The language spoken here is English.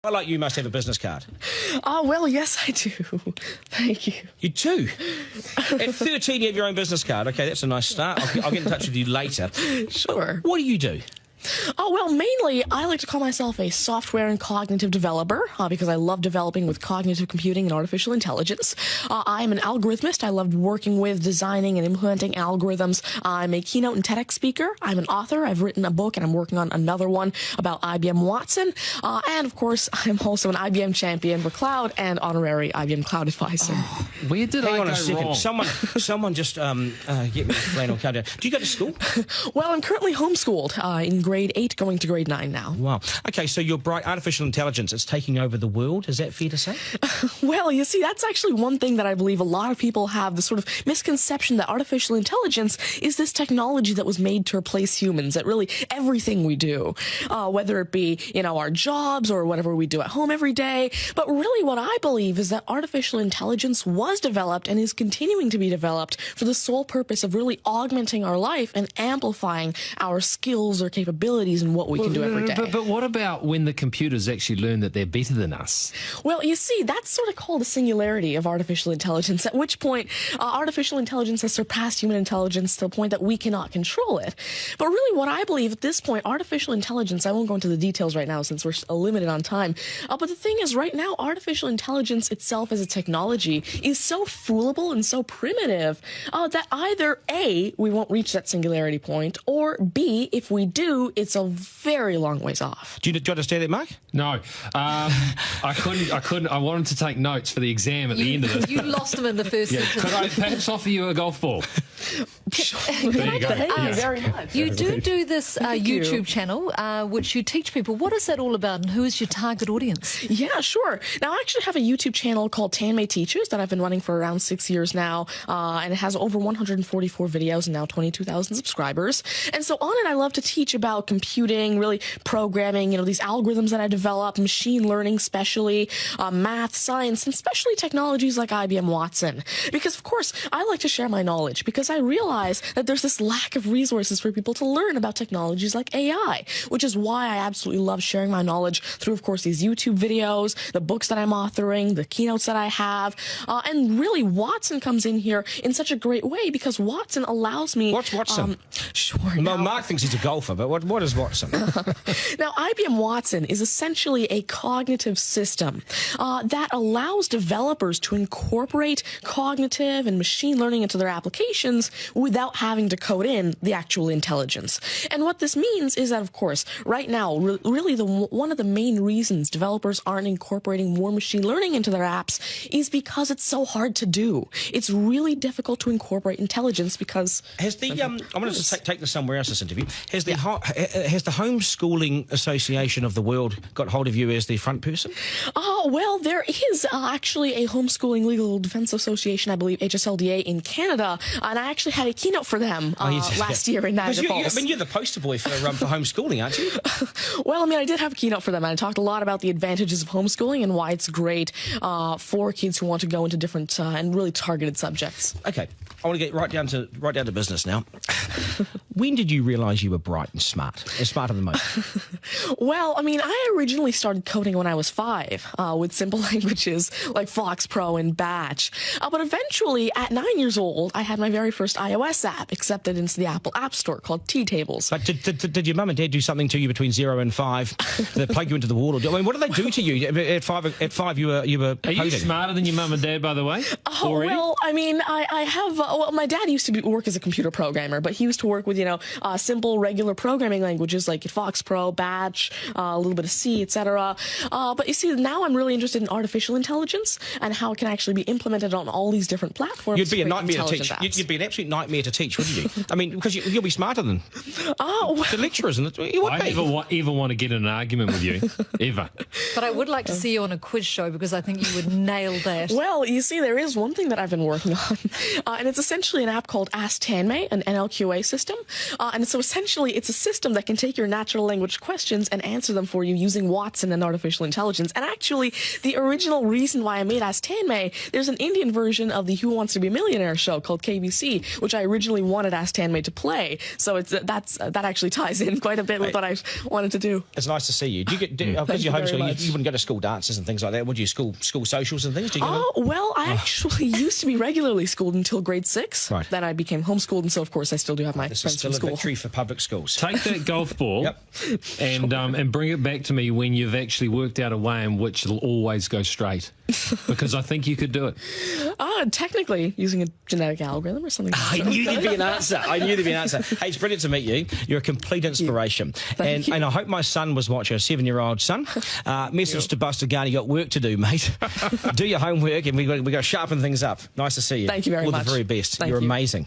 I like you must have a business card. Oh, well, yes, I do. Thank you. You do? At 13, you have your own business card. OK, that's a nice start. I'll get in touch with you later. Sure. What do you do? Oh, well, mainly I like to call myself a software and cognitive developer because I love developing with cognitive computing and artificial intelligence. I'm an algorithmist. I love working with, designing, and implementing algorithms. I'm a keynote and TEDx speaker. I'm an author. I've written a book, and I'm working on another one about IBM Watson. And, of course, I'm also an IBM champion for cloud and honorary IBM cloud advisor. Oh, where did Hang I on go a second. wrong? Someone just get me a flannel card down. Do you go to school? Well, I'm currently homeschooled in grade 8, going to grade 9 now. Wow. OK, so you're bright. Artificial intelligence, it's taking over the world. Is that fair to say? Well, you see, that's actually one thing that I believe a lot of people have the sort of misconception that artificial intelligence is this technology that was made to replace humans at really everything we do, whether it be, our jobs or whatever we do at home every day. But really what I believe is that artificial intelligence was developed and is continuing to be developed for the sole purpose of really augmenting our life and amplifying our skills or capabilities and what we can do every day. But what about when the computers actually learn that they're better than us? Well, you see, that's sort of called the singularity of artificial intelligence, at which point artificial intelligence has surpassed human intelligence to the point that we cannot control it. But really what I believe at this point, artificial intelligence, I won't go into the details right now since we're limited on time, but the thing is right now, artificial intelligence itself as a technology is so foolable and so primitive that either A, we won't reach that singularity point, or B, if we do, it's a very long ways off. Do you understand that, Mark? No. I couldn't. I wanted to take notes for the exam at the end of this. You lost them in the first sentence. Could I perhaps offer you a golf ball? There you go. Thank you very much. You do this YouTube channel, which you teach people. What is that all about, and who is your target audience? Yeah, sure. Now, I actually have a YouTube channel called Tanmay Teaches that I've been running for around 6 years now, and it has over 144 videos and now 22,000 subscribers. And so on it, I love to teach about computing, really programming, these algorithms that I develop, machine learning especially, math, science, and especially technologies like IBM Watson. Because, of course, I like to share my knowledge because I realize that there's this lack of resources for people to learn about technologies like AI, which is why I absolutely love sharing my knowledge through, of course, these YouTube videos, the books that I'm authoring, the keynotes that I have, and really Watson comes in here in such a great way because Watson allows me... What's Watson? Sure. Well, Mark thinks he's a golfer, but what is Watson? Now, IBM Watson is essentially a cognitive system that allows developers to incorporate cognitive and machine learning into their applications without having to code in the actual intelligence. And what this means is that, of course, right now, really one of the main reasons developers aren't incorporating more machine learning into their apps is because it's so hard to do. It's really difficult to incorporate intelligence because... Has the I'm going to take this somewhere else, this interview. Has the Homeschooling Association of the World got hold of you as the front person? Well, there is actually a Homeschooling Legal Defense Association, I believe, HSLDA, in Canada, and I actually had a keynote for them last year in Niagara Falls. You're the poster boy for homeschooling, aren't you? Well, I did have a keynote for them, and I talked a lot about the advantages of homeschooling and why it's great for kids who want to go into different and really targeted subjects. Okay, I want to get right down to business now. When did you realise you were bright and smarter than most? Well, I originally started coding when I was 5 with simple languages like Fox Pro and Batch. But eventually, at 9 years old, I had my very first iOS app accepted into the Apple App Store called T-Tables. But did your mum and dad do something to you between 0 and 5 that plug you into the wall? What did they do to you? At five, you were Are coding. you smarter than your mum and dad, by the way? Already? Well, I have... my dad used to work as a computer programmer, but he used to work with, simple, regular programming languages like Fox Pro, Batch, a little bit of C, etc. But you see, now I'm really interested in artificial intelligence and how it can actually be implemented on all these different platforms. You'd be a nightmare to teach. You'd be an absolute nightmare to teach, wouldn't you? Because you'll be smarter than the lecturers. I never even want to get in an argument with you, ever. But I would like to see you on a quiz show because I think you would nail that. Well, you see, there is one thing that I've been working on, and it's essentially an app called Ask Tanmay, an NLQA system. And so essentially it's a system that can take your natural language questions and answer them for you using Watson and artificial intelligence. And actually, the original reason why I made Ask Tanmay, there's an Indian version of the Who Wants to Be a Millionaire show called KBC, which I originally wanted Ask Tanmay to play. So that actually ties in quite a bit with what I wanted to do. It's nice to see you. Do you get, because you're homeschooling, you wouldn't go to school dances and things like that, would you? School socials and things? Do you go well, I actually used to be regularly schooled until grade 6. Right. Then I became homeschooled, and so of course I still do have my This is friends still from a school. victory for public schools. Take that golf ball and bring it back to me when you've actually worked out a way in which it'll always go straight. Because I think you could do it. Technically, using a genetic algorithm or something. I knew there'd be an answer. Hey, it's brilliant to meet you. You're a complete inspiration. Thank you. And I hope my son was watching, a 7-year-old son. Message to Buster Garner, you got work to do, mate. Do your homework, and we got to sharpen things up. Nice to see you. Thank you very much. All the very best. Thank You're you. amazing.